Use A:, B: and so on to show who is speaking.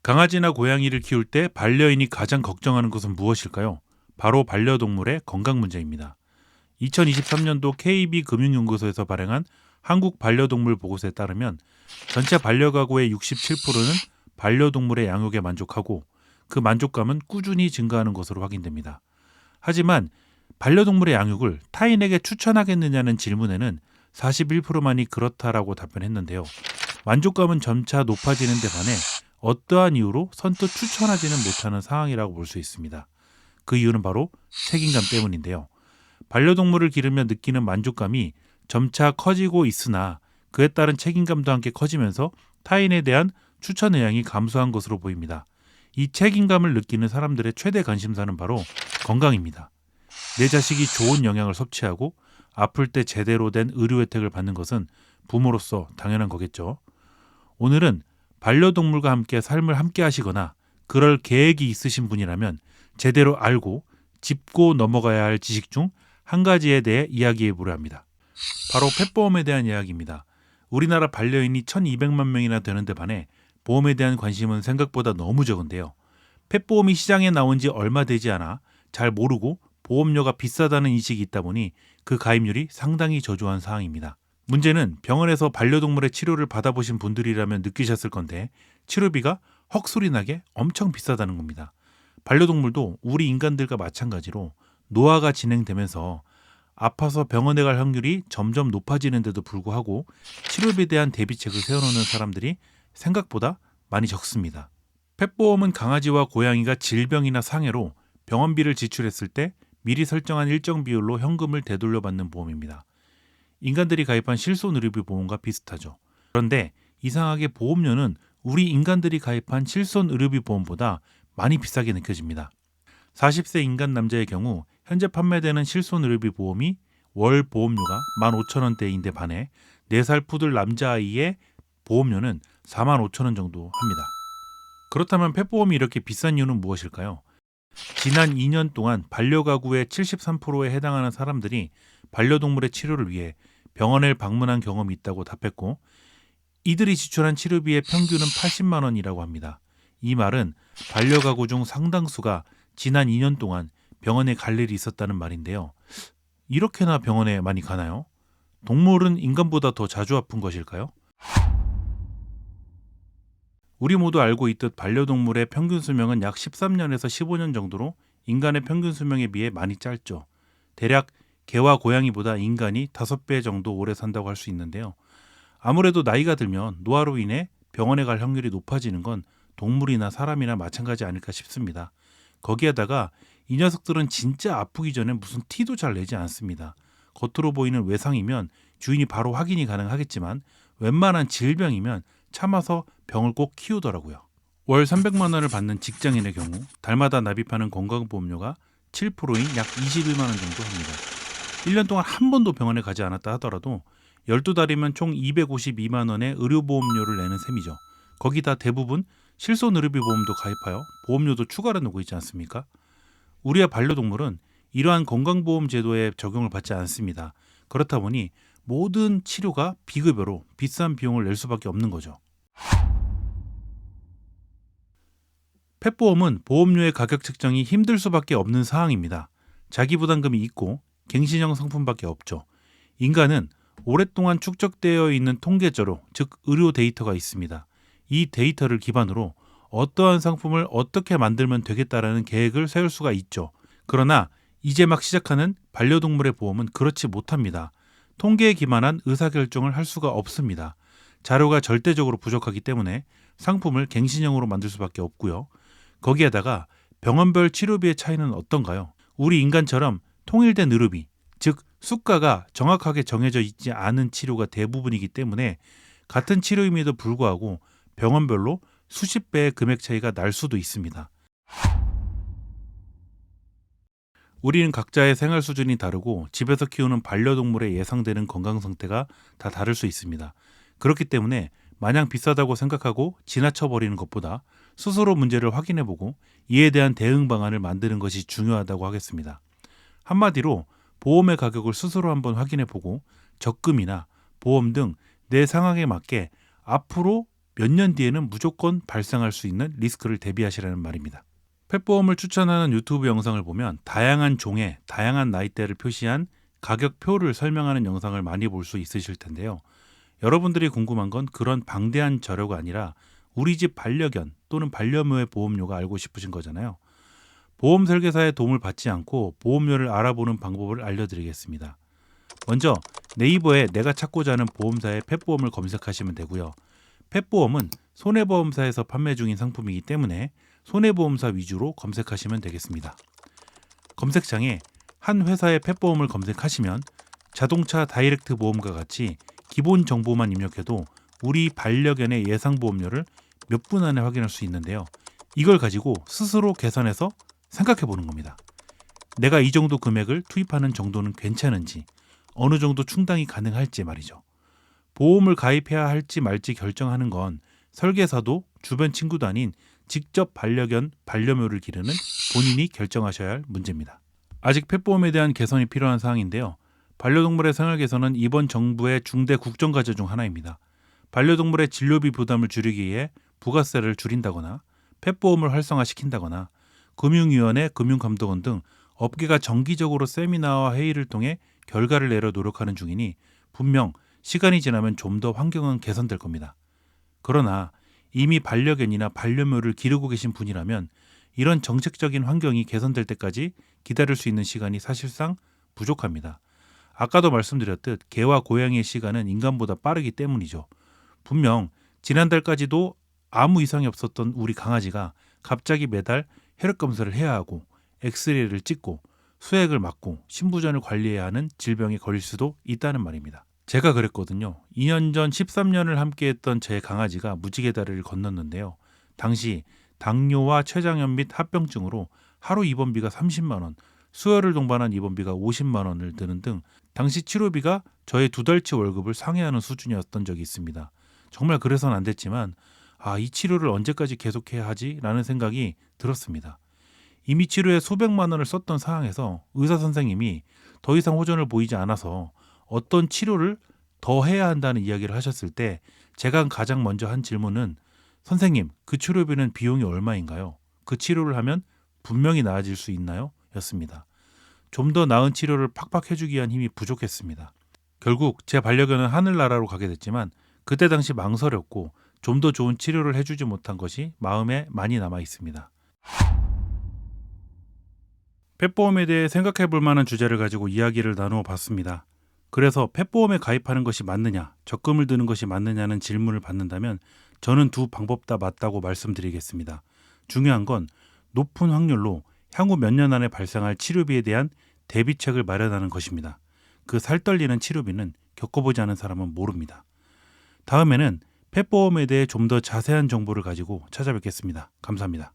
A: 강아지나 고양이를 키울 때 반려인이 가장 걱정하는 것은 무엇일까요? 바로 반려동물의 건강 문제입니다. 2023년도 KB금융연구소에서 발행한 한국 반려동물 보고서에 따르면 전체 반려가구의 67%는 반려동물의 양육에 만족하고 그 만족감은 꾸준히 증가하는 것으로 확인됩니다. 하지만 반려동물의 양육을 타인에게 추천하겠느냐는 질문에는 41%만이 그렇다라고 답변했는데요. 만족감은 점차 높아지는 데 반해 어떠한 이유로 선뜻 추천하지는 못하는 상황이라고 볼 수 있습니다. 그 이유는 바로 책임감 때문인데요. 반려동물을 기르며 느끼는 만족감이 점차 커지고 있으나 그에 따른 책임감도 함께 커지면서 타인에 대한 추천 의향이 감소한 것으로 보입니다. 이 책임감을 느끼는 사람들의 최대 관심사는 바로 건강입니다. 내 자식이 좋은 영양을 섭취하고 아플 때 제대로 된 의료 혜택을 받는 것은 부모로서 당연한 거겠죠. 오늘은 반려동물과 함께 삶을 함께 하시거나 그럴 계획이 있으신 분이라면 제대로 알고 짚고 넘어가야 할 지식 중 한 가지에 대해 이야기해 보려 합니다. 바로 펫보험에 대한 이야기입니다. 우리나라 반려인이 1200만 명이나 되는데 반해 보험에 대한 관심은 생각보다 너무 적은데요. 펫보험이 시장에 나온 지 얼마 되지 않아 잘 모르고 보험료가 비싸다는 인식이 있다 보니 그 가입률이 상당히 저조한 상황입니다. 문제는 병원에서 반려동물의 치료를 받아보신 분들이라면 느끼셨을 건데 치료비가 헉소리나게 엄청 비싸다는 겁니다. 반려동물도 우리 인간들과 마찬가지로 노화가 진행되면서 아파서 병원에 갈 확률이 점점 높아지는데도 불구하고 치료비에 대한 대비책을 세워놓는 사람들이 생각보다 많이 적습니다. 펫보험은 강아지와 고양이가 질병이나 상해로 병원비를 지출했을 때 미리 설정한 일정 비율로 현금을 되돌려받는 보험입니다. 인간들이 가입한 실손의료비 보험과 비슷하죠. 그런데 이상하게 보험료는 우리 인간들이 가입한 실손의료비 보험보다 많이 비싸게 느껴집니다. 40세 인간 남자의 경우 현재 판매되는 실손의료비 보험이 월 보험료가 15,000원대인데 반해 4살 푸들 남자아이의 보험료는 45,000원 정도 합니다. 그렇다면 펫보험이 이렇게 비싼 이유는 무엇일까요? 지난 2년 동안 반려가구의 73%에 해당하는 사람들이 반려동물의 치료를 위해 병원을 방문한 경험이 있다고 답했고 이들이 지출한 치료비의 평균은 80만 원이라고 합니다. 이 말은 반려가구 중 상당수가 지난 2년 동안 병원에 갈 일이 있었다는 말인데요. 이렇게나 병원에 많이 가나요? 동물은 인간보다 더 자주 아픈 것일까요? 우리 모두 알고 있듯 반려동물의 평균 수명은 약 13년에서 15년 정도로 인간의 평균 수명에 비해 많이 짧죠. 대략 개와 고양이보다 인간이 5배 정도 오래 산다고 할 수 있는데요. 아무래도 나이가 들면 노화로 인해 병원에 갈 확률이 높아지는 건 동물이나 사람이나 마찬가지 아닐까 싶습니다. 거기에다가 이 녀석들은 진짜 아프기 전에 무슨 티도 잘 내지 않습니다. 겉으로 보이는 외상이면 주인이 바로 확인이 가능하겠지만 웬만한 질병이면 참아서 병을 꼭 키우더라고요. 월 300만 원을 받는 직장인의 경우 달마다 납입하는 건강보험료가 7%인 약 21만 원 정도 합니다. 1년 동안 한 번도 병원에 가지 않았다 하더라도 12달이면 총 252만 원의 의료보험료를 내는 셈이죠. 거기다 대부분 실손의료비 보험도 가입하여 보험료도 추가로 내고 있지 않습니까? 우리의 반려동물은 이러한 건강보험 제도에 적용을 받지 않습니다. 그렇다 보니 모든 치료가 비급여로 비싼 비용을 낼 수밖에 없는 거죠. 펫보험은 보험료의 가격 책정이 힘들 수밖에 없는 사항입니다. 자기부담금이 있고 갱신형 상품밖에 없죠. 인간은 오랫동안 축적되어 있는 통계자료, 즉 의료 데이터가 있습니다. 이 데이터를 기반으로 어떠한 상품을 어떻게 만들면 되겠다라는 계획을 세울 수가 있죠. 그러나 이제 막 시작하는 반려동물의 보험은 그렇지 못합니다. 통계에 기반한 의사결정을 할 수가 없습니다. 자료가 절대적으로 부족하기 때문에 상품을 갱신형으로 만들 수밖에 없고요. 거기에다가 병원별 치료비의 차이는 어떤가요? 우리 인간처럼 통일된 의료비, 즉 수가가 정확하게 정해져 있지 않은 치료가 대부분이기 때문에 같은 치료임에도 불구하고 병원별로 수십 배의 금액 차이가 날 수도 있습니다. 우리는 각자의 생활 수준이 다르고 집에서 키우는 반려동물의 예상되는 건강 상태가 다 다를 수 있습니다. 그렇기 때문에 마냥 비싸다고 생각하고 지나쳐버리는 것보다 스스로 문제를 확인해보고 이에 대한 대응 방안을 만드는 것이 중요하다고 하겠습니다. 한마디로 보험의 가격을 스스로 한번 확인해보고 적금이나 보험 등 내 상황에 맞게 앞으로 몇 년 뒤에는 무조건 발생할 수 있는 리스크를 대비하시라는 말입니다. 펫보험을 추천하는 유튜브 영상을 보면 다양한 종의 다양한 나이대를 표시한 가격표를 설명하는 영상을 많이 볼 수 있으실 텐데요. 여러분들이 궁금한 건 그런 방대한 자료가 아니라 우리 집 반려견 또는 반려묘의 보험료가 알고 싶으신 거잖아요. 보험 설계사의 도움을 받지 않고 보험료를 알아보는 방법을 알려드리겠습니다. 먼저 네이버에 내가 찾고자 하는 보험사의 펫보험을 검색하시면 되고요. 펫보험은 손해보험사에서 판매 중인 상품이기 때문에 손해보험사 위주로 검색하시면 되겠습니다. 검색창에 한 회사의 펫보험을 검색하시면 자동차 다이렉트 보험과 같이 기본 정보만 입력해도 우리 반려견의 예상 보험료를 몇 분 안에 확인할 수 있는데요. 이걸 가지고 스스로 계산해서 생각해 보는 겁니다. 내가 이 정도 금액을 투입하는 정도는 괜찮은지, 어느 정도 충당이 가능할지 말이죠. 보험을 가입해야 할지 말지 결정하는 건 설계사도 주변 친구도 아닌 직접 반려견, 반려묘를 기르는 본인이 결정하셔야 할 문제입니다. 아직 펫보험에 대한 개선이 필요한 사항인데요. 반려동물의 생활 개선은 이번 정부의 중대 국정과제 중 하나입니다. 반려동물의 진료비 부담을 줄이기 위해 부가세를 줄인다거나 펫보험을 활성화시킨다거나 금융위원회, 금융감독원 등 업계가 정기적으로 세미나와 회의를 통해 결과를 내려 노력하는 중이니 분명 시간이 지나면 좀 더 환경은 개선될 겁니다. 그러나 이미 반려견이나 반려묘를 기르고 계신 분이라면 이런 정책적인 환경이 개선될 때까지 기다릴 수 있는 시간이 사실상 부족합니다. 아까도 말씀드렸듯 개와 고양이의 시간은 인간보다 빠르기 때문이죠. 분명 지난달까지도 아무 이상이 없었던 우리 강아지가 갑자기 매달 혈액 검사를 해야 하고 엑스레이를 찍고 수액을 맞고 신부전을 관리해야 하는 질병에 걸릴 수도 있다는 말입니다. 제가 그랬거든요. 2년 전 13년을 함께했던 제 강아지가 무지개 다리를 건넜는데요. 당시 당뇨와 췌장염 및 합병증으로 하루 입원비가 30만 원, 수혈을 동반한 입원비가 50만 원을 드는 등 당시 치료비가 저의 2달치 월급을 상회하는 수준이었던 적이 있습니다. 정말 그래서는 안 됐지만 이 치료를 언제까지 계속해야 하지? 라는 생각이 들었습니다. 이미 치료에 수백만 원을 썼던 상황에서 의사 선생님이 더 이상 호전을 보이지 않아서 어떤 치료를 더 해야 한다는 이야기를 하셨을 때 제가 가장 먼저 한 질문은 선생님, 그 치료비는 비용이 얼마인가요? 그 치료를 하면 분명히 나아질 수 있나요? 였습니다. 좀 더 나은 치료를 팍팍 해주기 위한 힘이 부족했습니다. 결국 제 반려견은 하늘나라로 가게 됐지만 그때 당시 망설였고 좀 더 좋은 치료를 해주지 못한 것이 마음에 많이 남아 있습니다. 펫보험에 대해 생각해 볼 만한 주제를 가지고 이야기를 나누어 봤습니다. 그래서 펫보험에 가입하는 것이 맞느냐, 적금을 드는 것이 맞느냐는 질문을 받는다면 저는 두 방법 다 맞다고 말씀드리겠습니다. 중요한 건 높은 확률로 향후 몇 년 안에 발생할 치료비에 대한 대비책을 마련하는 것입니다. 그 살떨리는 치료비는 겪어보지 않은 사람은 모릅니다. 다음에는 펫보험에 대해 좀 더 자세한 정보를 가지고 찾아뵙겠습니다. 감사합니다.